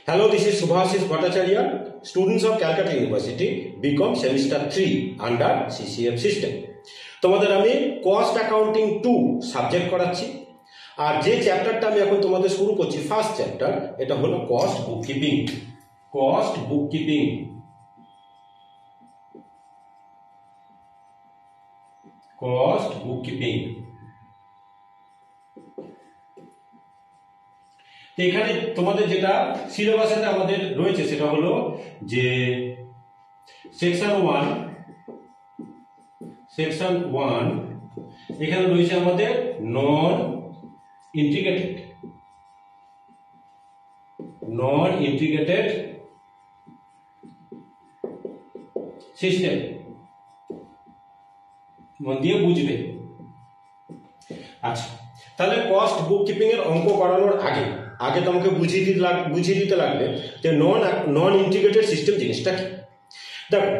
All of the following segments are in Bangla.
Hello, this is Subhashis Bhattacharya, students of Calcutta University, BCom Semester 3 under CCM system. তোমাদের আমি কস্ট অ্যাকাউন্টিং 2 সাবজেক্ট করাচ্ছি। আর যে চ্যাপ্টারটা আমি এখন তোমাদের শুরু করছি ফার্স্ট চ্যাপ্টার, এটা হলো cost bookkeeping. Cost bookkeeping cost bookkeeping এখানে তোমাদের যেটা সিলেবাসে আমাদের রয়েছে সেটা হলো যে সেকশন 1 এখানে রয়েছে আমাদের নন ইন্টিগ্রেটেড সিস্টেম। মন দিয়ে বুঝবে। আচ্ছা, তাহলে কস্ট বুককিপিং এর অঙ্ক করানোর আগে তোমাকে বুঝিয়ে দিতে লাগবে যে নন ইন্টিগ্রেটেড সিস্টেম জিনিসটা কি। দেখো,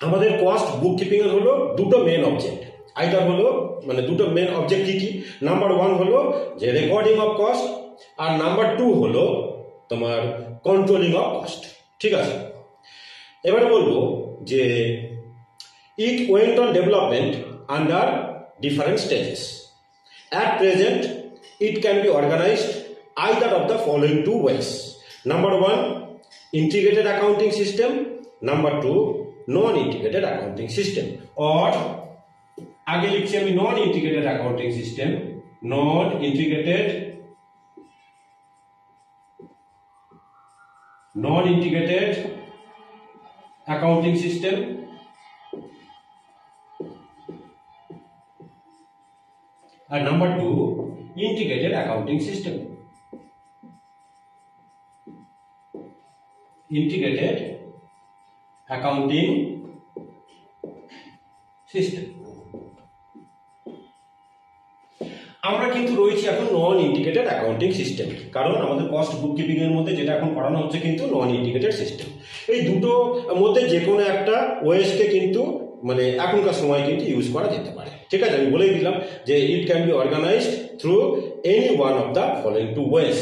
আমাদের কস্ট বুককিপিং এর হলো দুটো মেন অবজেক্ট। আইদার হলো মানে দুটো মেন অবজেক্ট কি নাম্বার 1 হলো যে রেকর্ডিং অফ কস্ট, আর নাম্বার 2 হলো তোমার কন্ট্রোলিং অফ কস্ট। ঠিক আছে, এবারে বলবো যে it went on development under different stages. At present, it can be organized either of the following two ways. Number 1, integrated accounting system. Number 2, non-integrated accounting system. Or आगे लिखছি আমি non-integrated accounting system. Non-integrated accounting system. And number 2, integrated accounting system. Integrated accounting system. আমরা কিন্তু রয়েছি এখন নন ইন্টিগ্রেটেড অ্যাকাউন্টিং সিস্টেম, কারণ আমাদের কস্ট বুককিপিং এর মধ্যে যেটা এখন পড়ানো হচ্ছে কিন্তু নন ইন্টিগ্রেটেড সিস্টেম। এই দুটো মধ্যে যে কোনো একটা ওয়েসকে কিন্তু মানে এখনকার সময় কিন্তু ইউজ করা যেতে পারে। ঠিক আছে, আমি বলেই দিলাম যে it can be organized through any one of the following two ways,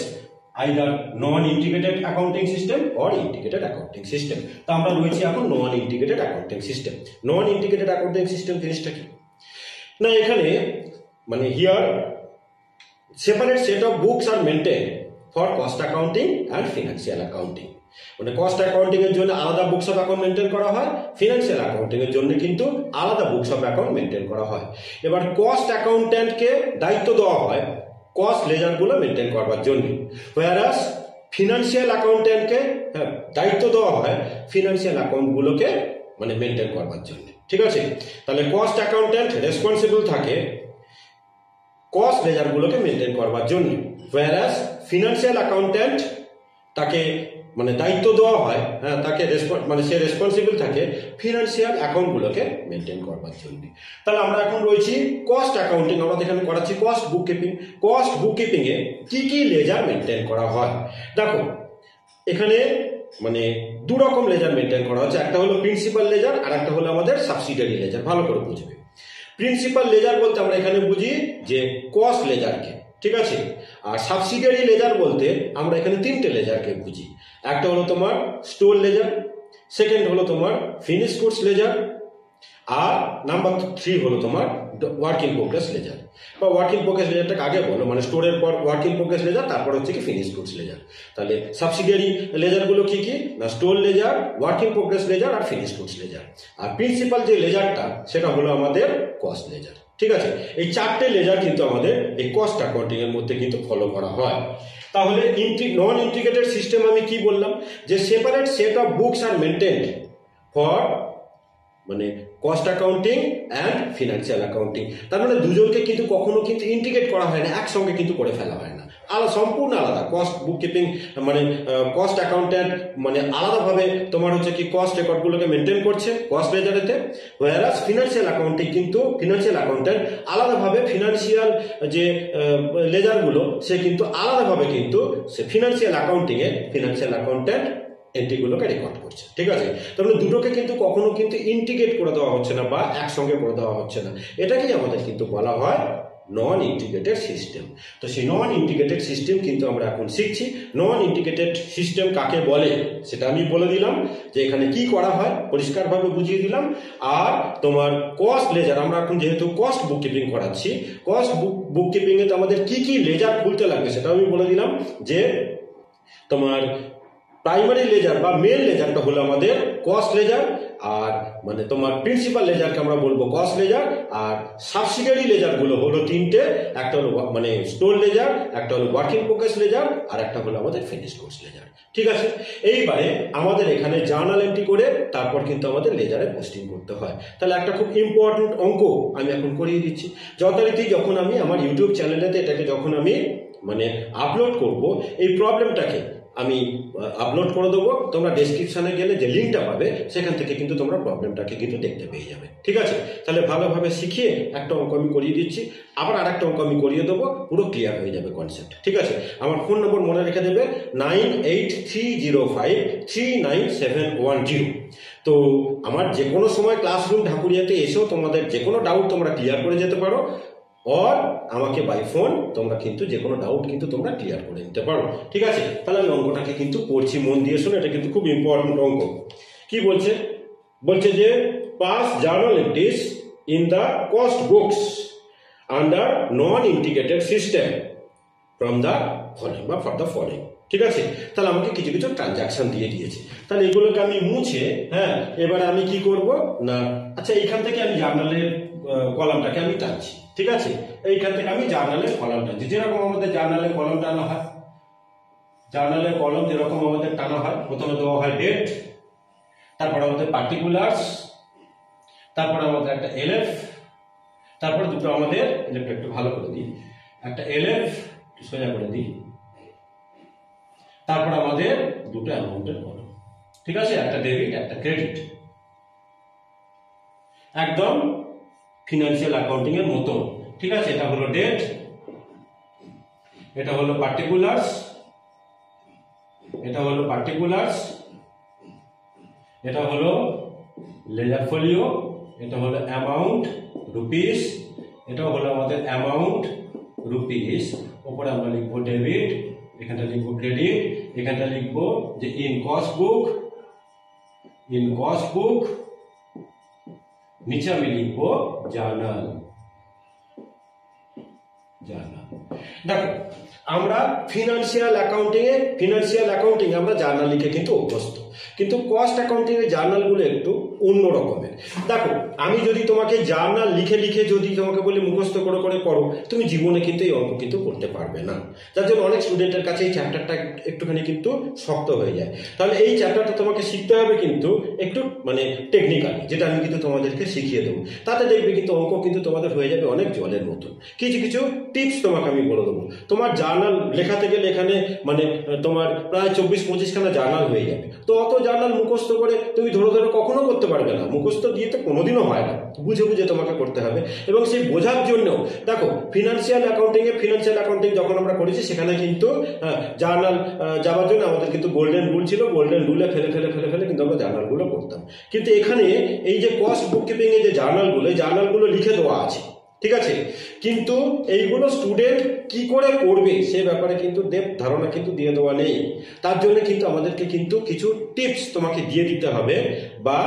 either non integrated accounting system or integrated accounting system. তো আমরা রয়েছি এখন non integrated accounting system. Non integrated accounting system জিনিসটা কি না, এখানে মানে here separate set of books are maintain for cost accounting and financial accounting. মানে কস্ট অ্যাকাউন্টিং এর জন্য আলাদা বুকস অফ অ্যাকাউন্ট মেনটেন করা হয়, ফিনান্সিয়াল অ্যাকাউন্টিং এর জন্য কিন্তু আলাদা বুকস অফ অ্যাকাউন্ট মেনটেন করা হয়। এবার কস্ট অ্যাকাউন্ট্যান্টকে দায়িত্ব দেওয়া হয় কস্ট লেজারগুলো মেনটেন করবার জন্য, হোয়ারাস ফিনান্সিয়াল অ্যাকাউন্ট্যান্টকে দায়িত্ব দেওয়া হয় ফিনান্সিয়াল অ্যাকাউন্টগুলোকে মানে মেনটেন করবার জন্য। ঠিক আছে, তাহলে কস্ট অ্যাকাউন্ট্যান্ট রেসপন্সিবল থাকে কস্ট লেজারগুলোকে মেনটেন করবার জন্য, হোয়ারাস ফিনান্সিয়াল অ্যাকাউন্ট্যান্ট তাকে মানে দায়িত্ব দেওয়া হয় তাকে মানে সে রেসপন্সিবল থাকে ফিনান্সিয়াল অ্যাকাউন্টগুলোকে মেনটেন করবার জন্য। তাহলে আমরা এখন রয়েছি কস্ট অ্যাকাউন্টিং, আমরা এখানে করাচ্ছি কস্ট বুককিপিং। কস্ট বুককিপিং এ কি কি লেজার মেনটেন করা হয় দেখো, এখানে মানে দু রকম লেজার মেনটেন করা হচ্ছে, একটা হলো প্রিন্সিপাল লেজার আর একটা হলো আমাদের সাবসিডিয়ারি লেজার। ভালো করে বুঝবে, প্রিন্সিপাল লেজার বলতে আমরা এখানে বুঝি যে কস্ট লেজারকে। ঠিক আছে, আর সাবসিডিয়ারি লেজার বলতে আমরা এখানে তিনটে লেজারকে বুঝি। একটা হলো তোমার স্টোর লেজার, সেকেন্ড হলো তোমার ফিনিশ গুডস লেজার, আর নাম্বার 3 হলো তোমার ওয়ার্ক ইন প্রোগ্রেস লেজার। বা ওয়ার্ক ইন প্রোগ্রেস লেজারটাকে আগে বলো, মানে স্টোরের পর ওয়ার্ক ইন প্রোগ্রেস লেজার, তারপর হচ্ছে কি ফিনিশ গুডস লেজার। তাহলে সাবসিডিয়ারি লেজারগুলো কি কি না, store ledger, work in progress ledger আর ফিনিশ গুডস লেজার। আর প্রিন্সিপাল যে লেজারটা সেটা হলো আমাদের কস্ট লেজার। ঠিক আছে, এই চারটে লেজার কিন্তু আমাদের এই কস্ট অ্যাকাউন্টিং এর মধ্যে কিন্তু ফলো করা হয়। তাহলে নন ইন্টিগ্রেটেড সিস্টেম আমি কি বললাম, যে separate set of books are maintained for মানে cost accounting and financial accounting. তার মানে দুজনকে কিন্তু কখনো কিন্তু ইন্টিগ্রেট করা হয় না, একসঙ্গে কিন্তু করে ফেলা হয় না, সম্পূর্ণ আলাদা। কস্ট বুককিপিং মানে কস্ট অ্যাকাউন্ট্যান্ট মানে আলাদাভাবে তোমার হচ্ছে কি কস্ট রেকর্ডগুলোকে মেনটেন করছে কস্ট লেজারেতে, হোয়ারাস ফিনান্সিয়াল অ্যাকাউন্টিং কিন্তু ফিনান্সিয়াল অ্যাকাউন্ট্যান্ট আলাদাভাবে ফিনান্সিয়াল যে লেজারগুলো সে কিন্তু আলাদাভাবে কিন্তু সে ফিনান্সিয়াল অ্যাকাউন্টিংয়ে ফিনান্সিয়াল অ্যাকাউন্ট্যান্ট এন্ট্রিগুলোকে রেকর্ড করছে। ঠিক আছে, তাহলে দুটোকে কিন্তু কখনো কিন্তু ইন্টিগ্রেট করে দেওয়া হচ্ছে না বা একসঙ্গে করে দেওয়া হচ্ছে না, এটাকেই আমাদের কিন্তু বলা হয় নন ইন্টিগ্রেটেড সিস্টেম। তো সেই নন ইন্টিগ্রেটেড সিস্টেম কিন্তু আমরা এখন শিখছি। নন ইন্টিগ্রেটেড সিস্টেম কাকে বলে সেটা আমি বলে দিলাম, যে এখানে কি করা হয় পরিষ্কারভাবে বুঝিয়ে দিলাম। আর তোমার কস্ট লেজার, আমরা এখন যেহেতু কস্ট বুক কিপিং করাচ্ছি, কস্ট বুক কিপিং এ তো আমাদের কি কি লেজার খুলতে লাগবে সেটাও আমি বলে দিলাম। যে তোমার প্রাইমারি লেজার বা মেন লেজারটা হলো আমাদের কস্ট লেজার, আর মানে তোমার প্রিন্সিপাল লেজারকে আমরা বলবো কস্ট লেজার, আর সাবসিডিয়ারি লেজারগুলো হলো তিনটে, একটা হলো মানে স্টোর লেজার, একটা হলো ওয়ার্কিং প্রোগ্রেস লেজার, আর একটা হলো আমাদের ফিনিশ কোর্স লেজার। ঠিক আছে, এইবারে আমাদের এখানে জার্নাল এন্ট্রি করে তারপর কিন্তু আমাদের লেজারে পোস্টিং করতে হয়। তাহলে একটা খুব ইম্পর্টেন্ট অঙ্ক আমি এখন করিয়ে দিচ্ছি। যথারীতি যখন আমি আমার ইউটিউব চ্যানেলেতে এটাকে যখন আমি মানে আপলোড করব, এই প্রবলেমটাকে আমি আপলোড করে দেবো, তোমরা ডেসক্রিপশনে গেলে যে লিঙ্কটা পাবে সেখান থেকে কিন্তু তোমরা প্রবলেমটাকে কিন্তু দেখতে পেয়ে যাবে। ঠিক আছে, তাহলে ভালোভাবে শিখিয়ে একটা অঙ্ক আমি করিয়ে দিচ্ছি, আবার আরেকটা অঙ্ক আমি করিয়ে দেবো, পুরো ক্লিয়ার হয়ে যাবে কনসেপ্ট। ঠিক আছে, আমার ফোন নম্বর মনে রেখে দেবে 9830539710। তো আমার যে কোনো সময় ক্লাসরুম ঢাকুরিয়াতে এসেও তোমাদের যে কোনো ডাউট তোমরা ক্লিয়ার করে যেতে পারো, আর আমাকে বাই ফোন তোমরা কিন্তু যে কোনো ডাউট কিন্তু তোমরা ক্লিয়ার করে নিতে পারো। ঠিক আছে, তাহলে আমি অঙ্কটাকে কিন্তু পড়ছি, মন দিয়ে শোনো, এটা কিন্তু খুব ইম্পর্টেন্ট অঙ্ক। কি বলছে? বলছে যে pass journal entries in the cost books under non integrated system from the following বা ফর দ্য ফলোইং। ঠিক আছে, তাহলে আমাকে কিছু কিছু ট্রানজাকশন দিয়ে দিয়েছে, তাহলে এগুলোকে আমি মুছে, হ্যাঁ, এবারে আমি কি করব না, আচ্ছা এইখান থেকে আমি জার্নালের কলামটাকে আমি টানছি। ঠিক আছে, এইখান থেকে আমি জার্নালের কলাম টানছি, যেরকম আমাদের জার্নালের কলম টানা হয়, জার্নালের কলম যেরকম আমাদের টানা হয়, প্রথমে দেওয়া হয় ডেট, তারপর আমাদের পার্টিকুলার্স, তারপর আমাদের একটা এলএফ, তারপর দুটো আমাদের এলএফ একটু ভালো করে দিই, একটা এলএফ সোজা করে দিই, তারপর আমাদের দুটো অ্যামাউন্টের কলম। ঠিক আছে, একটা ডেবিট একটা ক্রেডিট, একদম ফিনান্সিয়াল অ্যাকাউন্টিং এর মতো। ঠিক আছে, এটা হলো ডেট, এটা হলো পার্টিকুলার্স, এটা হলো পার্টিকুলার্স, এটা হলো লেজার ফোলিও, এটা হলো অ্যামাউন্ট রুপিস, এটা হলো আমাদের অ্যামাউন্ট রুপিস, উপরে আমরা লিখবো ডেবিট, এখানটা লিখবো ক্রেডিট, এখানটা লিখবো যে in cost book, in cost book, নিচে আমি লিখবো জার্নাল, জার্নাল। দেখো আমরা ফিনান্সিয়াল অ্যাকাউন্টিং আমরা জার্নাল লিখে কিন্তু অভ্যস্ত, কিন্তু কস্ট অ্যাকাউন্টিং এর জার্নালগুলো একটু অন্য রকমের। দেখো আমি যদি তোমাকে জার্নাল লিখে লিখে যদি তোমাকে বলি মুখস্থ করে করে করো, তুমি জীবনে কিন্তু এই অঙ্ক কিন্তু করতে পারবে না। যার জন্য অনেক স্টুডেন্টের কাছে এই চ্যাপ্টারটা একটুখানি কিন্তু শক্ত হয়ে যায়। তাহলে এই চ্যাপ্টারটা তোমাকে শিখতে হবে কিন্তু একটু মানে টেকনিক্যালি, যেটা আমি কিন্তু তোমাদেরকে শিখিয়ে দেবো। তাতে দেখবে কিন্তু অঙ্ক কিন্তু তোমাদের হয়ে যাবে অনেক জলের মতন। কিছু কিছু টিপস তোমাকে আমি বলে দেবো। তোমার জার্নাল লেখাতে গেলে এখানে মানে তোমার প্রায় 24-25 খানা জার্নাল হয়ে যাবে। তো অত জার্নাল মুখস্থ করে তুমি ধরে ধরে কখনো করতে পারবে না, মুখস্থ দিয়ে তো কোনোদিনও হয় না, বুঝে বুঝে তোমাকে করতে হবে। এবং সেই বোঝার জন্য দেখো ফিনান্সিয়াল অ্যাকাউন্টিং যখন আমরা করেছি সেখানে কিন্তু জার্নাল যাওয়ার জন্য আমাদের কিন্তু গোল্ডেন রুল ছিল, গোল্ডেন রুলে ফেলে ফেলে ফেলে ফেলে কিন্তু আমরা জার্নালগুলো করতাম। কিন্তু এখানে এই যে কস্ট বুক কিপিং এর যে জার্নালগুলো লিখে দেওয়া আছে, ঠিক আছে, কিন্তু এইগুলো স্টুডেন্ট কি করে করবে সে ব্যাপারে কিন্তু ধারণা কিন্তু দিয়ে দেওয়া নেই। তার জন্য কিন্তু আমাদেরকে কিন্তু কিছু টিপস তোমাকে দিয়ে দিতে হবে, বা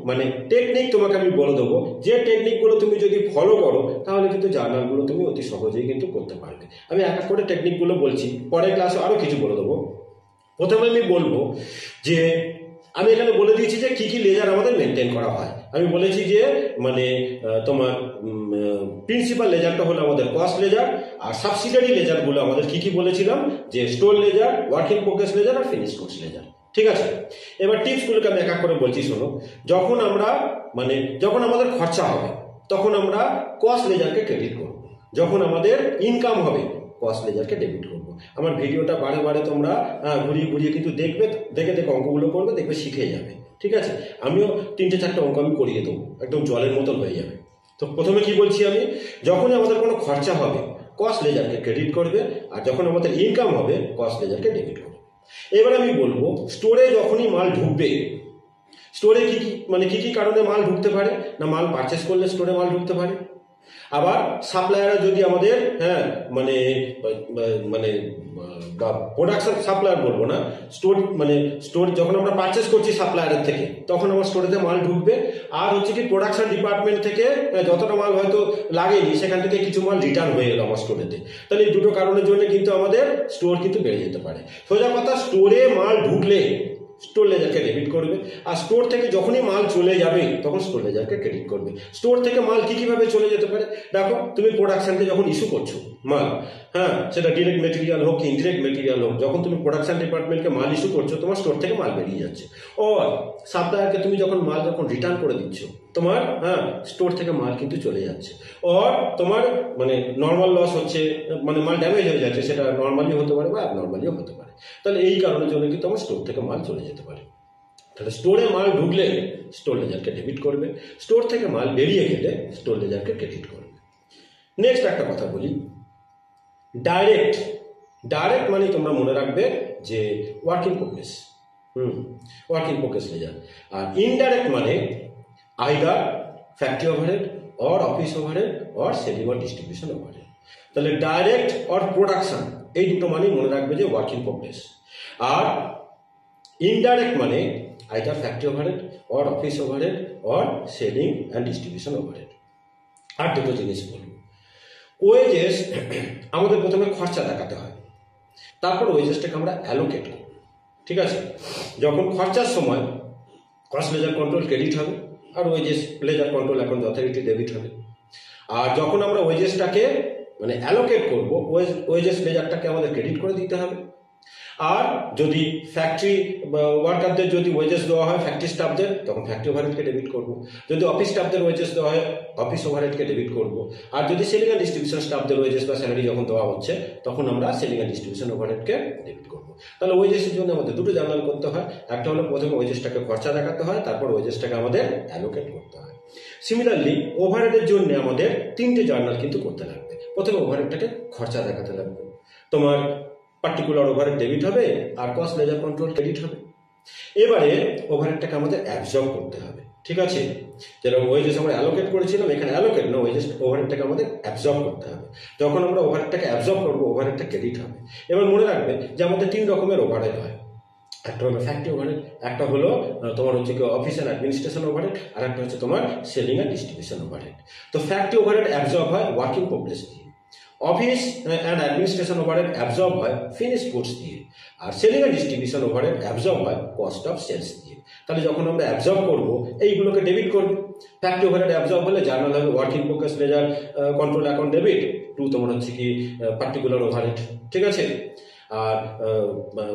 মানে টেকনিক তোমাকে আমি বলে দেবো, যে টেকনিকগুলো তুমি যদি ফলো করো তাহলে কিন্তু জার্নালগুলো তুমি অতি সহজেই কিন্তু করতে পারবে। আমি এক এক করে টেকনিকগুলো বলছি, পরের ক্লাসে আরও কিছু বলে দেবো। প্রথমে আমি বলবো যে আমি এখানে বলে দিয়েছি যে কি কি লেজার আমাদের মেনটেন করা হয়। আমি বলেছি যে মানে তোমার প্রিন্সিপাল লেজারটা হলো আমাদের কস্ট লেজার, আর সাবসিডিয়ারি লেজারগুলো আমাদের কি কি বলেছিলাম যে store ledger, working progress ledger আর ফিনিশ কোর্স লেজার। ঠিক আছে, এবার টিপসগুলোকে আমি এক এক করে বলছি, শোনো। যখন আমাদের খরচা হবে তখন আমরা কস্ট লেজারকে ক্রেডিট করব, যখন আমাদের ইনকাম হবে কস্ট লেজারকে ডেবিট করব। আমার ভিডিওটা বারে বারে তোমরা ঘুরিয়ে ঘুরিয়ে কিন্তু দেখবে, দেখে দেখে অঙ্কগুলো করবে, দেখবে শিখে যাবে। ঠিক আছে, আমিও 3-4টে অঙ্ক আমি করিয়ে দেবো, একদম জলের মতন হয়ে যাবে। তো প্রথমে কি বলছি আমি, যখনই আমাদের কোনো খরচা হবে কস্ট লেজারকে ক্রেডিট করবে, আর যখন আমাদের ইনকাম হবে কস্ট লেজারকে ডেবিট করবে। এবার আমি বলবো স্টোরে যখনই মাল ঢুকবে, স্টোরে কি কি কারণে মাল ঢুকতে পারে না, মাল পারচেস করলে স্টোরে মাল ঢুকতে পারে, আবার সাপ্লায়ার যদি আমাদের মানে মানে প্রোডাকশন সাপ্লায়ার বলবো না, স্টোর যখন আমরা পারচেস করছি সাপ্লায়ারের থেকে তখন আমার স্টোরেতে মাল ঢুকবে। আর হচ্ছে কি প্রোডাকশন ডিপার্টমেন্ট থেকে যতটা মাল হয়তো লাগেনি সেখান থেকে কিছু মাল রিটার্ন হয়ে গেল আমার স্টোরেতে। তাহলে এই দুটো কারণের জন্য কিন্তু আমাদের স্টোর কিন্তু বেড়ে যেতে পারে। সোজা কথা, স্টোরে মাল ঢুকলে স্টোর লেজারকে ডেবিট করবে, আর স্টোর থেকে যখনই মাল চলে যাবে তখন স্টোর লেজারকে ক্রেডিট করবে। স্টোর থেকে মাল কিভাবে চলে যেতে পারে? দেখো, তুমি প্রোডাকশনকে যখন ইস্যু করছো মাল, সেটা ডিরেক্ট মেটেরিয়াল হোক কি ইনডিরেক্ট মেটেরিয়াল হোক, যখন তুমি প্রোডাকশন ডিপার্টমেন্টকে মাল ইস্যু করছো তোমার স্টোর থেকে মাল বেরিয়ে যাচ্ছে। ও সাপ্লায়ারকে তুমি যখন মাল রিটার্ন করে দিচ্ছ তোমার স্টোর থেকে মাল কিন্তু চলে যাচ্ছে। আর তোমার মানে নর্মাল লস হচ্ছে, মানে মাল ড্যামেজ হয়ে যাচ্ছে, সেটা নর্মালি হতে পারে বা অ্যাবনর্মালিও হতে পারে। তাহলে এই কারণের জন্য কিন্তু আমার স্টোর থেকে মাল চলে যেতে পারে। তাহলে স্টোরে মাল ঢুকলে স্টোর লেজারকে ডেবিট করবে, স্টোর থেকে মাল বেরিয়ে গেলে স্টোর লেজারকে ক্রেডিট করবে। নেক্সট একটা কথা বলি, ডাইরেক্ট মানে তোমরা মনে রাখবে যে work in progress, work in progress ledger. আর ইনডাইরেক্ট মানে either factory overhead or office overhead or selling or distribution overhead. তাহলে ডাইরেক্ট অর প্রোডাকশন এই দুটো মানেই মনে রাখবে যে ওয়ার্ক ইন প্রোগ্রেস। আর ইনডাইরেক্ট মানে either factory overhead or office overhead or selling and distribution overhead. আর দুটো জিনিস বলবো, ওয়েজেস আমাদের প্রথমে খরচা দেখাতে হয়, তারপর ওয়েজেসটাকে আমরা অ্যালোকেট করব। ঠিক আছে, যখন খরচার সময় কস্ট লেজার কন্ট্রোল ক্রেডিট হবে আর wages ledger control account authority debit হবে। আর যখন আমরা ওয়েজেসটাকে মানে অ্যালোকেট করবো, ওয়েজেস লেজারটাকে আমাদের ক্রেডিট করে দিতে হবে। আর যদি ফ্যাক্টরি ওয়ার্কারদের যদি ওয়েজেস দেওয়া হয় ফ্যাক্টরি স্টাফদের, তখন ফ্যাক্টরি ওভারহেডকে ডেবিট করবো। যদি অফিস স্টাফদের ওয়েজেস দেওয়া হয় অফিস ওভারহেডকে ডেবিট করবো। আর যদি সেলিং অ্যান্ড ডিস্ট্রিবিউশন স্টাফদের ওয়েজেস বা স্যালারি যখন দেওয়া হচ্ছে তখন আমরা সেলিং অ্যান্ড ডিস্ট্রিবিউশন ওভারহেডকে ডেবিট করবো। তাহলে ওয়েজেসের জন্য আমাদের দুটো জার্নাল করতে হয়, একটা হলো প্রথমে ওয়েজেসটাকে খরচা দেখাতে হয়, তারপর ওয়েজেসটাকে আমাদের অ্যালোকেট করতে হয়। সিমিলারলি ওভারহেডের জন্য আমাদের তিনটে জার্নাল কিন্তু করতে লাগবে। প্রথমে ওভারহেডটাকে খরচা দেখাতে লাগবে, তোমার পার্টিকুলার ওভারহেড ডেবিট হবে আর কস্ট লেজার কন্ট্রোল ক্রেডিট হবে। এবারে ওভারহেডটাকে আমাদের অ্যাবজর্ব করতে হবে। ঠিক আছে, যেরকম ওয়েজেস আমরা অ্যালোকেট করেছিলাম, এখানে অ্যালোকেট না, ওয়েজেস ওভারহেডটাকে আমাদের অ্যাবজর্ব করতে হবে। যখন আমরা ওভারহেডটাকে অ্যাবজর্ব করবো ওভারহেডটা ক্রেডিট হবে। এবার মনে রাখবে যে আমাদের তিন রকমের ওভারহেড হয়, একটা হলো ফ্যাক্টরি ওভারহেড, একটা হলো তোমার হচ্ছে কি অফিস অ্যান্ড অ্যাডমিনিস্ট্রেশন ওভারহেড, আর একটা হচ্ছে তোমার সেলিং অ্যান্ড ডিস্ট্রিবিউশন ওভারহেড। তো ফ্যাক্টরি ওভারহেড অ্যাবজর্ব হয় ওয়ার্ক ইন প্রোগ্রেস দিয়ে, office and administration overhead absorb হয় ফিনিশড গুডস দিয়ে, আর selling and distribution overhead absorb হয় কস্ট অফ সেলস দিয়ে। তাহলে যখন আমরা অ্যাবজর্ব করবো এইগুলোকে ডেবিট করবো। ফ্যাক্টরি ওভারহেড অ্যাবজর্ব হলে জার্নাল হবে work in progress ledger control account debit to তোমার হচ্ছে কি পার্টিকুলার ওভারহেড। ঠিক আছে, আর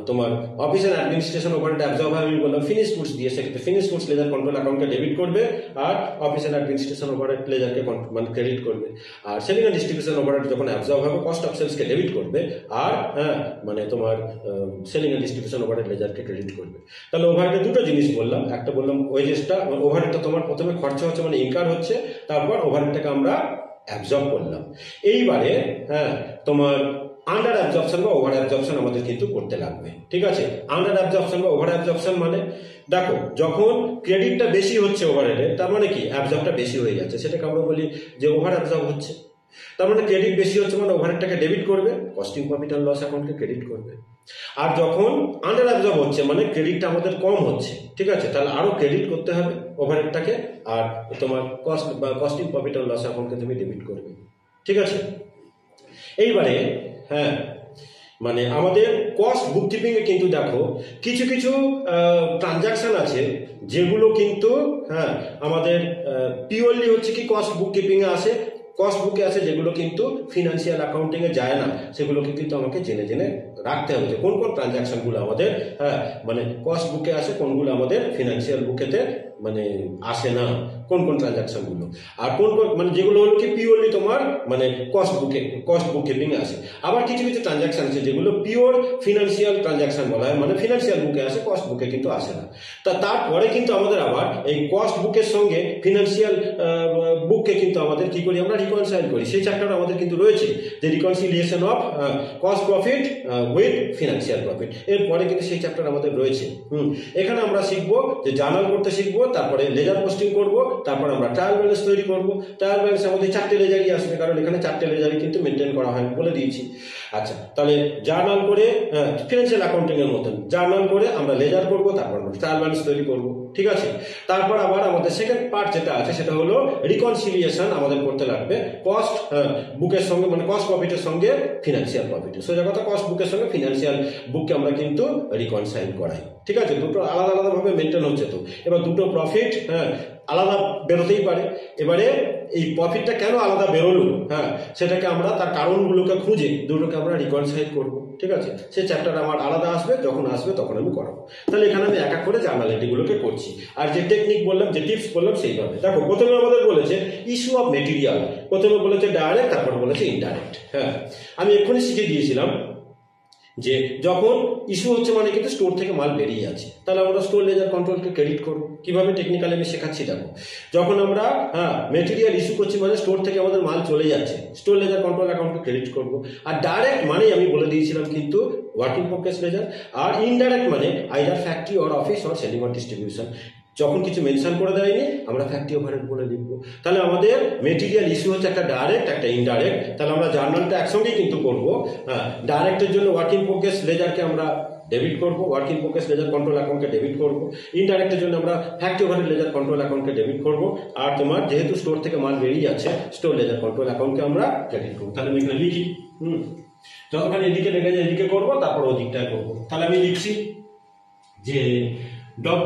তোমার অফিস অ্যান্ড অ্যাডমিনিস্ট্রেশন ওভারহেড অ্যাবজর্ব হয় আমি বললাম ফিনিশ গুডস দিয়ে, সেক্ষেত্রে ফিনিশ গুডস লেজার কন্ট্রোল অ্যাকাউন্টকে ডেবিট করবে আর অফিস অ্যান্ড অ্যাডমিনিস্ট্রেশন ওভারহেড লেজারকে মানে ক্রেডিট করবে। আর সেলিং অ্যান্ড ডিস্ট্রিবিউশন ওভারহেড যখন অ্যাবজর্ব হবে কস্ট অফ সেলসকে ডেবিট করবে আর মানে তোমার সেলিং অ্যান্ড ডিস্ট্রিবিউশন ওভারহেড লেজারকে ক্রেডিট করবে। তাহলে ওভারহেডে দুটো জিনিস বললাম, একটা বললাম ওয়েজেসটা, ওভারহেডটা তোমার প্রথমে খরচা হচ্ছে মানে ইনকার হচ্ছে, তারপর ওভারহেডটাকে আমরা অ্যাবজর্ব করলাম। এইবারে তোমার আন্ডার অ্যাবজর্পশন বা ওভার অ্যাবজর্পশন আমাদের কিন্তু করতে লাগবে। ঠিক আছে, আন্ডার অ্যাবজর্পশন বা ওভার অ্যাবজর্পশন মানে দেখো যখন ক্রেডিটটা বেশি হচ্ছে ওভারহেডে তার মানে কি অ্যাবজর্বটা বেশি হয়ে যাচ্ছে, সেটাকে আমরা বলি যে ওভার অ্যাবজর্ব হচ্ছে। তার মানে ক্রেডিট বেশি হচ্ছে মানে ওভারহেডটাকে ডেবিট করবে, কস্টিং প্রফিট অ্যান্ড লস অ্যাকাউন্টকে ক্রেডিট করবে। আর যখন আন্ডার অ্যাবজর্ব হচ্ছে মানে ক্রেডিটটা আমাদের কম হচ্ছে, ঠিক আছে, তাহলে আরো ক্রেডিট করতে হবে ওভারহেডটাকে, আর তোমার কস্ট বা কস্টিং প্রফিট অ্যান্ড লস অ্যাকাউন্টকে তুমি ডেবিট করবে। ঠিক আছে, এইবারে মানে আমাদের কস্ট বুককিপিং এ কিন্তু দেখো কিছু কিছু ট্রানজাকশন আছে যেগুলো কিন্তু আমাদের পিওরলি হচ্ছে কি কস্ট বুককিপিং এ আসে, কস্ট বুকে আছে, যেগুলো কিন্তু ফিনান্সিয়াল অ্যাকাউন্টিং এ যায় না, সেগুলোকে কিন্তু আমাকে জেনে জেনে রাখতে হবে যে কোন কোন ট্রানজাকশনগুলো আমাদের মানে কস্ট বুকে আসে, কোনগুলো আমাদের ফিনান্সিয়াল বুকেতে মানে আসে না, কোন কোন ট্রানজাকশনগুলো, আর কোন কোন মানে যেগুলো হলো কি পিওরলি তোমার মানে কস্ট বুক কিপিং এ আসে। আবার কিছু কিছু ট্রানজাকশন আছে যেগুলো পিওর ফিনান্সিয়াল ট্রানজাকশন বলা হয়, মানে ফিনান্সিয়াল বুকে আসে, কস্ট বুকে কিন্তু আসে না। তারপরে কিন্তু আমাদের আবার এই কস্ট বুকের সঙ্গে ফিনান্সিয়াল বুককে কিন্তু আমাদের কি করি আমরা রিকনসাইল করি, সেই চ্যাপ্টার আমাদের কিন্তু রয়েছে যে reconciliation of cost profit with financial profit, এরপরে কিন্তু সেই চ্যাপ্টার আমাদের রয়েছে। এখানে আমরা শিখবো যে জার্নাল করতে শিখবো, তারপরে লেজার পোস্টিং করবো, তারপর আমরা ট্রায়াল ব্যালেন্স তৈরি করব। ট্রায়াল ব্যালেন্সের মধ্যে 4টে লেজারই আসবে, কারণ এখানে 4টে লেজারই কিন্তু মেনটেন করা হয় বলে দিয়েছি। আচ্ছা, তাহলে জার্নাল করে ফিনান্সিয়াল অ্যাকাউন্টিং এর মতন জার্নাল করে আমরা লেজার করব, তারপর আমরা ট্রায়াল ব্যালেন্স তৈরি করব, ঠিক আছে। তারপর আবার আমাদের সেকেন্ড পার্ট যেটা আছে সেটা হলো রিকনসিলিয়েশন আমাদের করতে লাগবে কস্ট বুকের সঙ্গে, মানে কস্ট প্রফিটের সঙ্গে ফিনান্সিয়াল প্রফিটের। সোজা কথা, কস্ট বুকের সঙ্গে ফিনান্সিয়াল বুককে আমরা কিন্তু রিকনসাইল করাই, ঠিক আছে। দুটো আলাদা আলাদাভাবে মেনটেন হচ্ছে। তো এবার দুটো প্রফিট আলাদা বেরোতেই পারে। এবারে এই প্রফিটটা কেন আলাদা বেরোলো, সেটাকে আমরা তার কারণগুলোকে খুঁজে দুটোকে আমরা রিকনসাইল করবো, ঠিক আছে। সেই চ্যাপ্টার আমার আলাদা আসবে, যখন আসবে তখন আমি করাবো। তাহলে এখানে আমি এক এক করে জার্নালিটিগুলোকে করছি, আর যে টেকনিক বললাম, যে টিপস বললাম সেইভাবে। দেখো, প্রথমে আমাদের বলেছে ইস্যু অফ মেটেরিয়াল, প্রথমে বলেছে ডাইরেক্ট, তারপর বলেছে ইনডাইরেক্ট। আমি এক্ষুনি শিখে দিয়েছিলাম যে যখন ইস্যু হচ্ছে মানে কিন্তু স্টোর থেকে মাল বেরিয়ে যাচ্ছে, তাহলে আমরা স্টোর লেজার কন্ট্রোলকে ক্রেডিট করবো। কিভাবে টেকনিক্যালি আমি শেখাচ্ছি দেখো। যখন আমরা মেটেরিয়াল ইস্যু করছি মানে স্টোর থেকে আমাদের মাল চলে যাচ্ছে, স্টোর লেজার কন্ট্রোল অ্যাকাউন্টকে ক্রেডিট করবো। আর ডাইরেক্ট মানে আমি বলে দিয়েছিলাম কিন্তু ওয়ার্কিং প্রোগ্রেস লেজার। আর ইনডাইরেক্ট মানে either factory or office or selling or distribution. যখন কিছু মেনশন করে দেয়নি আমরা ফ্যাক্টরি ওভারহেড বলে লিখবো। তাহলে আমাদের মেটেরিয়াল ইস্যু হচ্ছে একটা ডাইরেক্ট, একটা ইনডাইরেক্ট। তাহলে আমরা জার্নালটা একসঙ্গেই কিন্তু করবো। ডাইরেক্টের জন্য ওয়ার্কিং প্রোগ্রেস লেজারকে আমরা ডেবিট করবো, ওয়ার্কিং প্রোগ্রেস লেজার কন্ট্রোল অ্যাকাউন্টকে ডেবিট করবো। ইনডাইরেক্টের জন্য আমরা ফ্যাক্টরি ওভারহেড লেজার কন্ট্রোল অ্যাকাউন্টকে ডেবিট করবো। আর তোমার যেহেতু স্টোর থেকে মাল বেরিয়ে যাচ্ছে, স্টোর লেজার কন্ট্রোল অ্যাকাউন্টকে আমরা ক্রেডিট করবো। তাহলে আমি এখানে লিখি, যতক্ষণ এদিকে লেগে যায় এদিকে করবো, তারপর ওদিকটায় করবো। তাহলে আমি লিখছি যে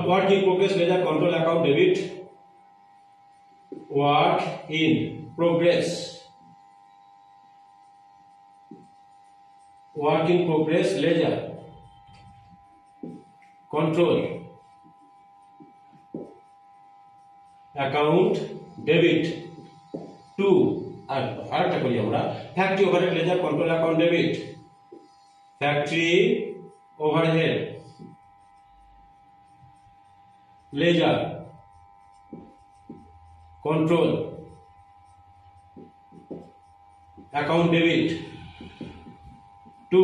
work in progress ledger control account debit, work in progress ledger control account debit to আরেকটা করি আমরা, factory overhead ledger control account debit, factory overhead ledger control account debit to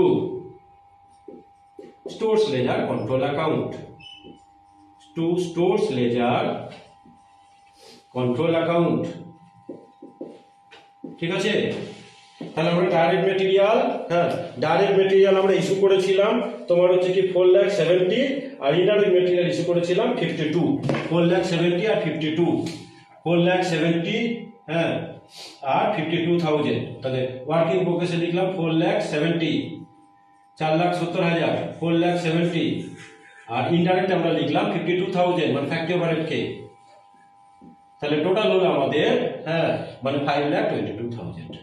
stores ledger control account, to stores ledger control account, ঠিক আছে। তাহলে আমরা ডাইরেক্ট মেটেরিয়াল আমরা ইস্যু করেছিলাম তোমার হচ্ছে কি 4,70,000, আর ইনডাইরেক্ট মেটেরিয়াল ইস্যু করেছিলাম 52। 4,70,000 আর 52, 4,70,000 আর 52,000। তাহলে ওয়ার্কিং প্রোগ্রেসে লিখলাম 4,70,000, 4,70,000, 4,70,000। আর ইনডাইরেক্ট আমরা লিখলাম 52,000, মানে ফ্যাক্টরি ওভারহেডকে। তাহলে টোটাল হলো আমাদের মানে 5,22,000।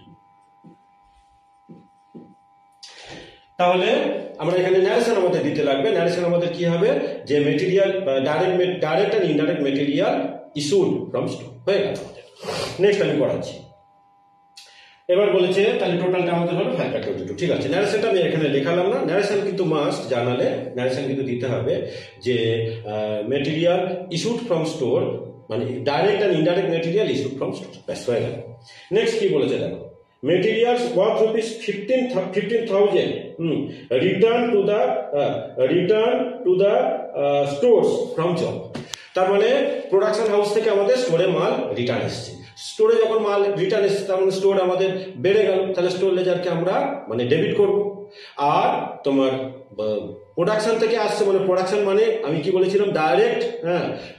তাহলে আমরা এখানে ন্যারেশন আমাদের দিতে লাগবে। ন্যারেশন আমাদের কি হবে, যে material direct and indirect material issued from store হয়ে গেল আমাদের। নেক্সট আমি করাচ্ছি। এবার বলেছে তাহলে টোটালটা আমাদের হলো 5,22। ঠিক আছে, ন্যারেশনটা আমি এখানে লেখালাম না। ন্যারেশন কিন্তু মাস্ট জার্নালে ন্যারেশন কিন্তু দিতে হবে যে মেটেরিয়াল ইস্যুড ফ্রম স্টোর, মানে direct and indirect material issued from store, ব্যাস হয়ে গেল। নেক্সট কি বলেছে দেখো, materials worth rupees 15,000 return to the stores from job। তার মানে প্রোডাকশন হাউস থেকে আমাদের স্টোরে মাল রিটার্ন এসছে। স্টোরে যখন মাল রিটার্ন এসছে তার মানে স্টোর আমাদের বেড়ে গেল, তাহলে স্টোর লেজারকে আমরা মানে ডেবিট করব। আর তোমার প্রোডাকশন থেকে আসছে মানে প্রোডাকশন মানে আমি কি বলেছিলাম ডাইরেক্ট,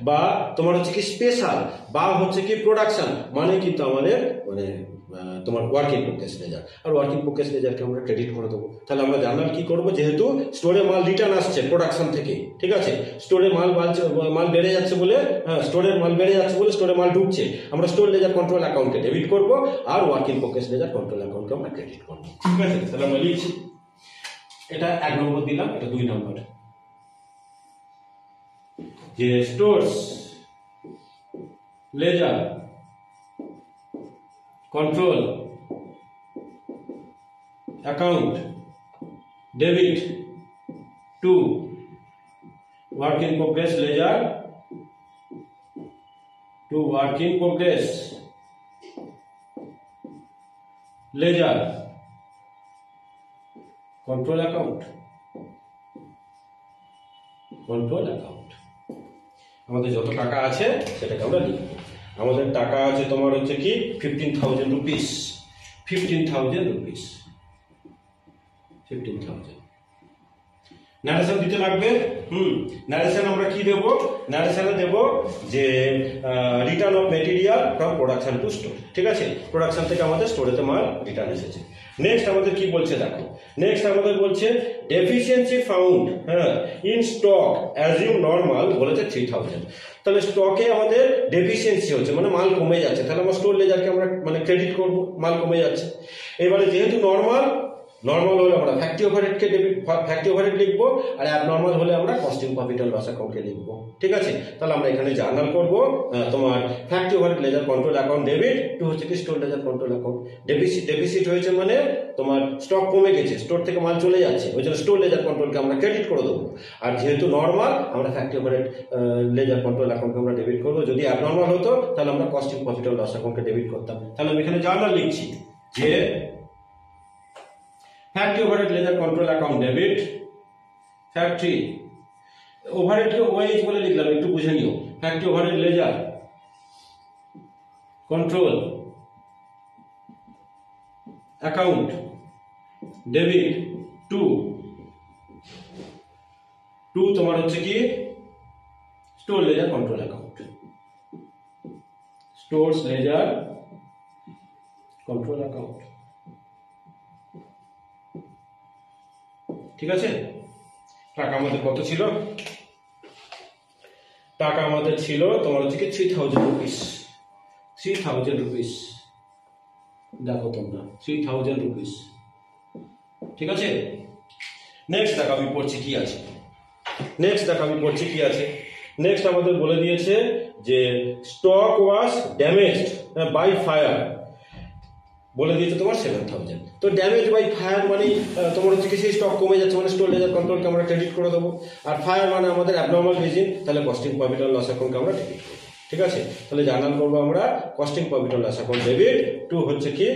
বা তোমার হচ্ছে কি স্পেশাল, বা হচ্ছে কি প্রোডাকশন মানে কিন্তু আমাদের মানে তোমার ওয়ার্কিং প্রোগ্রেস লেজার। আর ওয়ার্কিং প্রোগ্রেস লেজারকে আমরা ক্রেডিট করে দেবো। তাহলে আমরা জার্নাল কি করবো, যেহেতু স্টোরে মাল রিটার্ন আসছে প্রোডাকশন থেকে, ঠিক আছে, স্টোরে মাল বেড়ে যাচ্ছে বলে, স্টোরের মাল বেড়ে যাচ্ছে বলে স্টোরে মাল ঢুকছে, আমরা স্টোর লেজার কন্ট্রোল অ্যাকাউন্টকে ডেবিট করবো, আর ওয়ার্কিং প্রোগ্রেস লেজার কন্ট্রোল অ্যাকাউন্টকে আমরা ক্রেডিট করবো। ঠিক আছে, তাহলে আমরা লিখছি, এটা 1 নম্বর দিলাম, এটা 2 নম্বর, যে stores ledger control account debit to work in progress ledger, to work in progress ledger control account, আমাদের যত টাকা আছে সেটাকে আমরা লিখব। আমাদের টাকা আছে তোমার হচ্ছে কি 15,000 রুপিস, 15,000 রুপিস, 15,000। ন্যারেশন দিতে লাগবে। ন্যারেশন আমরা কি দেব? ন্যারেশনে দেব যে return of material from production two store. ঠিক আছে, প্রোডাকশন থেকে আমাদের স্টোরেতে মাল রিটার্ন এসেছে। নেক্সট আমাদের কি বলছে দেখো, নেক্সট আমাদের বলছে deficiency found in stock assume normal বলেছে 3,000। তাহলে স্টকে আমাদের ডেফিসিয়েন্সি হচ্ছে, মানে মাল কমে যাচ্ছে, তাহলে আমরা স্টোর লেজারকে আমরা মানে ক্রেডিট করব, মাল কমে যাচ্ছে। এবারে যেহেতু নর্মাল হলে আমরা ফ্যাক্টরি ওভারহেডকে ফ্যাক্টরি ওভারহেড লিখবো, আর অ্যাবনর্মাল হলে আমরা কস্টিং প্রফিট অ্যান্ড লস অ্যাকাউন্টকে লিখবো। ঠিক আছে, তাহলে আমরা এখানে জার্নাল করবো তোমার factory overhead ledger control account debit to হচ্ছে কি store ledger control account. Deficit হয়েছে মানে তোমার স্টক কমে গেছে, স্টোর থেকে মাল চলে যাচ্ছে, ওই জন্য স্টোর লেজার কন্ট্রোলকে আমরা ক্রেডিট করে দেবো। আর যেহেতু নর্মাল আমরা ফ্যাক্টরি ওভারহেড লেজার কন্ট্রোল অ্যাকাউন্টকে আমরা ডেবিট করবো। যদি অ্যাবনর্মাল হতো তাহলে আমরা কস্টিং প্রফিট অ্যান্ড লস অ্যাকাউন্টকে ডেবিট করতাম। তাহলে আমি এখানে জার্নাল লিখছি যে factory overhead ledger control account debit, factory ওভারহেডকে ওএইচ বলে লিখলাম, একটু বুঝে নিও। Factory overhead ledger control account debit to তোমার হচ্ছে কি store ledger control account, stores ledger control account. ঠিক আছে, টাকা আমাদের কত ছিল? টাকা আমাদের ছিল তোমার হচ্ছে কি 3,000 রুপিস, 3,000 রুপিস। দেখো তোমরা 3,000 রুপিস। ঠিক আছে, নেক্সট দেখো আমি পড়ছি কি আছে। নেক্সট আমাদের বলে দিয়েছে যে stock was damaged by fire, বলে দিয়েছে তোমার 7,000। তো ড্যামেজ বাই ফায়ার মানে তোমার হচ্ছে কি সেই স্টক কমে যাচ্ছে, মানে স্টোর লেজার কন্ট্রোলকে আমরা ক্রেডিট করে দেবো। আর ফায়ার মানে আমাদের অ্যাবনর্মাল রিজিন, তাহলে কস্টিং প্রফিট অ্যান্ড লস অ্যাকাউন্টকে আমরা ডেবিট করবো। ঠিক আছে, তাহলে জার্নাল করবো আমরা costing profit and loss account debit to হচ্ছে কি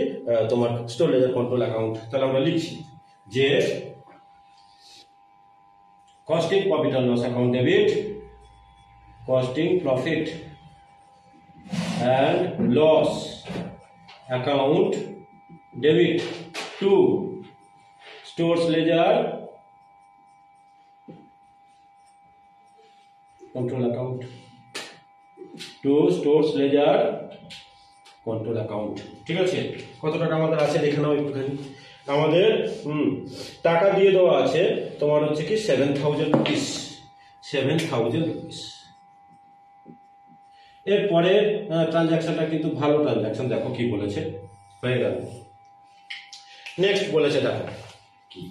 তোমার স্টোর লেজার কন্ট্রোল অ্যাকাউন্ট। তাহলে আমরা লিখছি যে costing profit and loss account debit, costing profit and loss account debit to stores ledger control account, to stores ledger control account. ঠিক আছে, কত টাকা আমাদের আছে দেখে নাও একটুখানি। আমাদের টাকা দিয়ে দেওয়া আছে তোমার হচ্ছে কি 7,000 রুপিস, 7,000 রুপিস। এরপরে ট্রানজাকশনটা কিন্তু ভালো ট্রানজাকশন, দেখো কি বলেছে, হয়ে গেল। নেক্সট বলেছে দেখো কি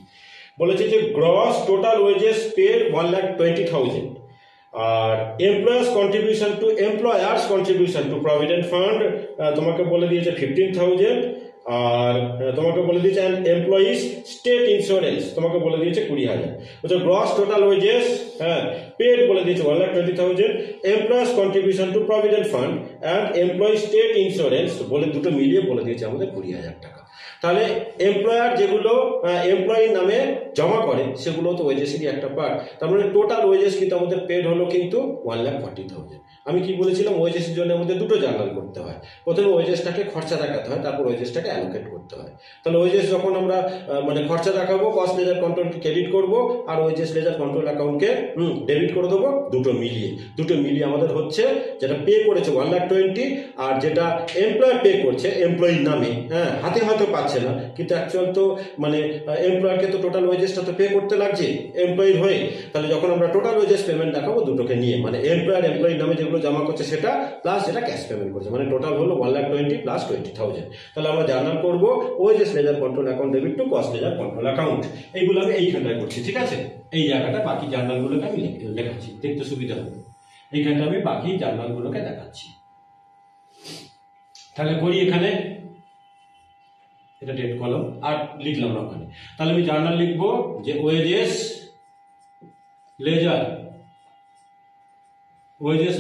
বলেছে যে গ্রস টোটাল ওয়েজেস পেড 1,20,000, আর employer's contribution to provident fund তোমাকে বলে দিয়েছে 15,000, আর তোমাকে বলে দিয়েছে এমপ্লয়িজ স্টেট ইন্স্যুরেন্স তোমাকে বলে দিয়েছে 20,000। বলছে গ্রস টোটাল ওয়েজেস পেড বলে দিয়েছে 1,20,000, employers contribution to provident fund and employee state insurance বলে দুটো মিলিয়ে বলে দিয়েছে আমাদের 20,000 টাকা। তাহলে এমপ্লয়ার যেগুলো এমপ্লয়ির নামে জমা করে সেগুলো তো ওয়েজেসেরই একটা পার্ট। তার মানে টোটাল ওয়েজেস কিন্তু আমাদের পেড হলো কিন্তু 1,40,000। আমি কি বলেছিলাম, ওয়েজেসের জন্য আমাদের দুটো জার্নাল করতে হয়। প্রথমে ওয়েজেসটাকে খরচা দেখাতে হয়, তারপর ওয়েজেসটাকে অ্যালোকেট করতে হয়। তাহলে ওয়েজেস যখন আমরা মানে খরচা দেখাবো, কস্ট লেজার কন্ট্রোলকে ক্রেডিট করবো, আর ওয়েজেস লেজার কন্ট্রোল অ্যাকাউন্টকে ডেবিট করে দেবো। দুটো মিলিয়ে আমাদের হচ্ছে যেটা পে করেছে 1,20,000, আর যেটা এমপ্লয়ার পে করছে এমপ্লয়ির নামে, হাতে হয়তো পাচ্ছে না, কিন্তু অ্যাকচুয়াল তো মানে এমপ্লয়ারকে তো টোটাল ওয়েজেসটা তো পে করতে লাগছে এমপ্লয়ির হয়ে। তাহলে যখন আমরা টোটাল ওয়েজেস পেমেন্ট দেখাবো দুটোকে নিয়ে, মানে এমপ্লয়ির নামে যেগুলো জমা করছে সেটা প্লাস যেটা ক্যাশ পেমেন্ট করছে, মানে টোটাল হলো 1,20,000 প্লাস 20,000। তাহলে আমরা জার্নাল করবো wages ledger control account debit to cost ledger control account. এইগুলো আমি এইখানটায় করছি। ঠিক আছে, এই জায়গাটা বাকি জার্নালগুলোকে আমি লেখাচ্ছি, দেখতে সুবিধা হবে। এইখানটা আমি বাকি জার্নালগুলোকে দেখাচ্ছি। তাহলে করি এখানে, এটা ডেট কলম আর লিখলাম না ওখানে। তাহলে আমি জার্নাল লিখবো যে wages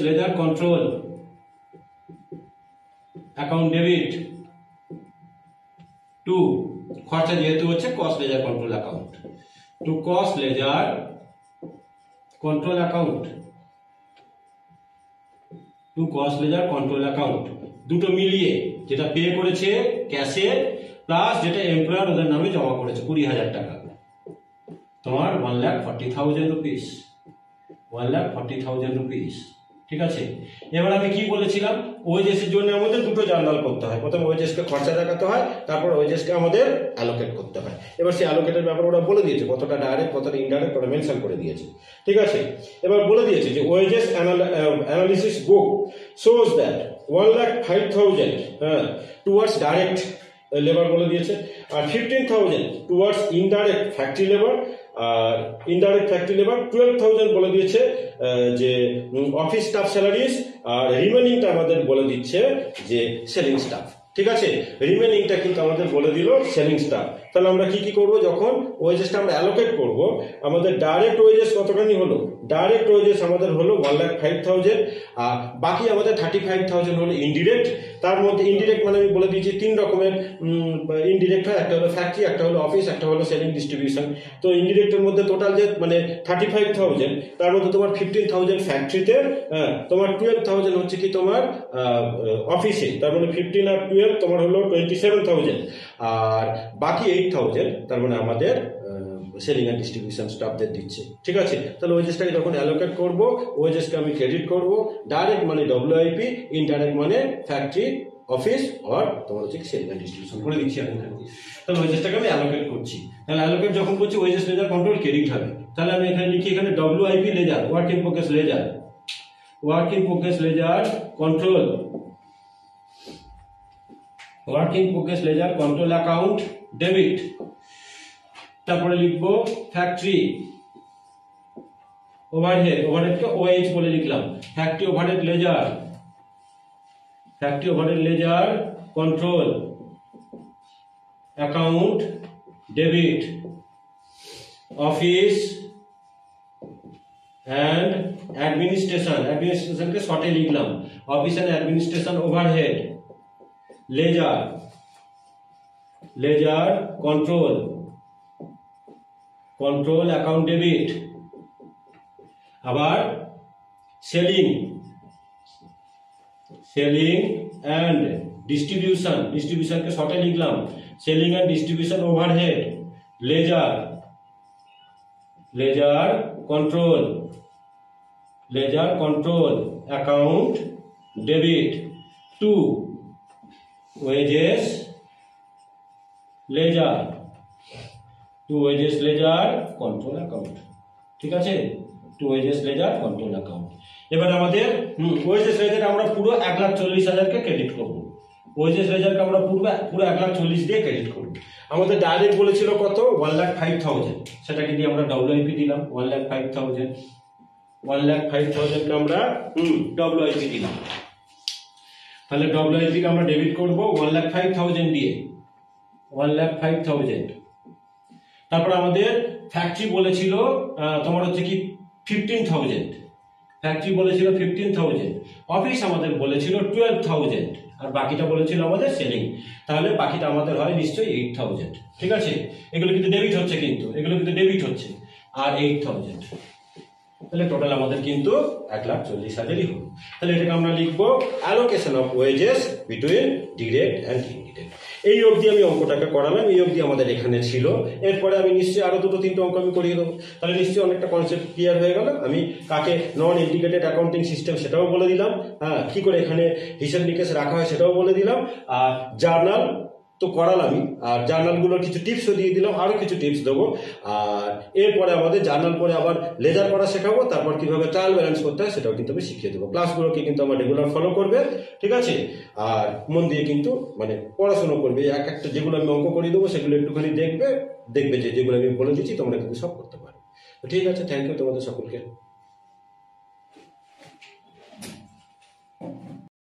ledger control account debit to খরচা যেহেতু হচ্ছে cost ledger control account, to cost ledger control account to cost ledger control account, দুটো মিলিয়ে যেটা পে করেছে ক্যাশে প্লাস যেটা এমপ্লয়ার ওদের নামে জমা করেছে 20,000 টাকা, তোমার 1,40,000 রুপিস, 1,40,000 রুপিস। ঠিক আছে, এবার আমি কি বলেছিলাম, ওয়েজেসের জন্য আমাদের দুটো জার্নাল করতে হয়, প্রথমে ওয়েজেসকে খরচা দেখাতে হয়, তারপর ওয়েজেসকে আমাদের অ্যালোকেট করতে হয়। এবার সেই অ্যালোকেটের ব্যাপার ওরা বলে দিয়েছে, কতটা ডাইরেক্ট কতটা ইনডাইরেক্ট ওরা মেনশন করে দিয়েছে। ঠিক আছে, এবার বলে দিয়েছে যে wages analysis book shows that 1,05,000 towards direct labour বলে দিয়েছে, আর 15,000 টুয়ার্ডস ইনডাইরেক্ট ফ্যাক্টরি লেবার, আর ইনডাইরেক্ট ফ্যাক্টরি লেবার 12,000 বলে দিয়েছে যে অফিস স্টাফ স্যালারিজ, আর রিমেনিংটা আমাদের বলে দিচ্ছে যে সেলিং স্টাফ। ঠিক আছে, রিমেনিংটা কিন্তু আমাদের বলে দিল সেলিং স্টাফ। তাহলে আমরা কি কি করব, যখন ওয়েজেসটা আমরা অ্যালোকেট করব, আমাদের ডাইরেক্ট ওয়েজেস কতখানি হলো, ডাইরেক্ট ওয়েজেস আমাদের হলো 1,05,000, আর বাকি আমাদের 35,000 হলো ইনডিরেক্ট। তার মধ্যে ইনডিরেক্ট মানে আমি বলে দিয়েছি তিন রকমের ইনডিরেক্ট হয়, একটা হলো ফ্যাক্টরি, একটা হলো অফিস, একটা হলো সেলিং ডিস্ট্রিবিউশন। তো ইনডিরেক্টের মধ্যে টোটাল যে মানে 35,000, তার মধ্যে তোমার 15,000 ফ্যাক্টরিতে, তোমার 12,000 হচ্ছে কি তোমার অফিসে, তার মানে 15 আর 12 তোমার হলো 27,000, আর বাকি 8,000 তার মানে আমাদের সেলিং অ্যান্ড ডিস্ট্রিবিউশন স্টাফদের দিচ্ছে। ঠিক আছে, তাহলে ওয়েজেসটাকে যখন অ্যালোকেট করবো, ওয়েজেসকে আমি ক্রেডিট করব, ডাইরেক্ট মানে WIP, ইনডাইরেক্ট মানে ফ্যাক্টরি অফিস, আর তোমার হচ্ছে সেলিং অ্যান্ড ডিস্ট্রিবিউশন করে দিচ্ছি আমি এখানে। তাহলে ওয়েজেসটাকে আমি অ্যালোকেট করছি, তাহলে অ্যালোকেট যখন করছি ওয়েজেস লেজার কন্ট্রোল ক্রেডিট হবে। তাহলে আমি এখানে লিখি, এখানে WIP ledger, work in progress ledger, work in progress ledger control, work in progress ledger control account debit. তারপরে লিখবো ফ্যাক্টরি ওভারহেড, ওভারহেডকে OH বলে লিখলাম, factory overhead ledger, factory overhead ledger control account debit, office and administration, অ্যাডমিনিস্ট্রেশনকে শর্টে লিখলাম, office and administration overhead ledger, ledger control, control account debit. আবার সেলিং, সেলিং অ্যান্ড ডিস্ট্রিবিউশন, ডিস্ট্রিবিউশনকে শর্টে লিখলাম, selling and distribution overhead ledger, ledger control, laser control account debit to wages ledger, to wages ledger control account. ঠিক আছে, to wages ledger control account. এবার আমাদের ওয়েজেস লেজার আমরা পুরো 1,40,000কে ক্রেডিট করবো, ওয়েজেস লেজারকে আমরা পুরো 1,40,000 দিয়ে ক্রেডিট করবো। আমাদের ডাইরেক্ট বলেছিল কত, 1,05,000, সেটাকে দিয়ে আমরা WIP দিলাম 1,05,000, 1,05,000কে আমরা WIP দিলাম। তাহলে WIP কে আমরা ডেবিট করবো 1,05,000 দিয়ে, 1,05,000। তারপর আমাদের ফ্যাক্টরি বলেছিল তোমার হচ্ছে কি 15,000, ফ্যাক্টরি বলেছিল 15,000, অফিস আমাদের বলেছিল 12,000, আর বাকিটা বলেছিল আমাদের সেলিং। তাহলে বাকিটা আমাদের হয় নিশ্চয়ই 8,000। ঠিক আছে, এগুলো কিন্তু ডেবিট হচ্ছে, কিন্তু এগুলো কিন্তু ডেবিট হচ্ছে, আর 8,000, তাহলে টোটাল আমাদের কিন্তু 1,40,000ই হলো। তাহলে এটাকে আমরা লিখবো allocation of wages between direct and indirect. এই অবধি আমি অঙ্কটাকে করালাম, এই অবধি আমাদের এখানে ছিল। এরপরে আমি নিশ্চয়ই আরো দুটো তিনটে অঙ্ক আমি করিয়ে দেবো, তাহলে নিশ্চয়ই অনেকটা কনসেপ্ট ক্লিয়ার হয়ে গেল। আমি কাকে নন ইন্টিগ্রেটেড অ্যাকাউন্টিং সিস্টেম সেটাও বলে দিলাম, হ্যাঁ, কি করে এখানে হিসাব নিকেশ রাখা হয় সেটাও বলে দিলাম, আর জার্নাল তো করালামই, আর জার্নালগুলোর কিছু টিপসও দিয়ে দিলাম, আরো কিছু টিপস দেবো। আর এরপরে আমাদের জার্নাল পরে আবার লেজার করা শেখাবো, তারপর কিভাবে ট্রায়াল ব্যালেন্স করতে হয় সেটাও কিন্তু আমি শিখিয়ে দেবো। ক্লাসগুলোকে কিন্তু আমার রেগুলার ফলো করবে, ঠিক আছে, আর মন দিয়ে কিন্তু মানে পড়াশোনা করবে। এক একটা যেগুলো আমি অঙ্ক করে দেবো সেগুলো একটুখানি দেখবে যে যেগুলো আমি বলে দিচ্ছি তোমরা কিন্তু সব করতে পারো। ঠিক আছে, থ্যাংক ইউ তোমাদের সকলকে।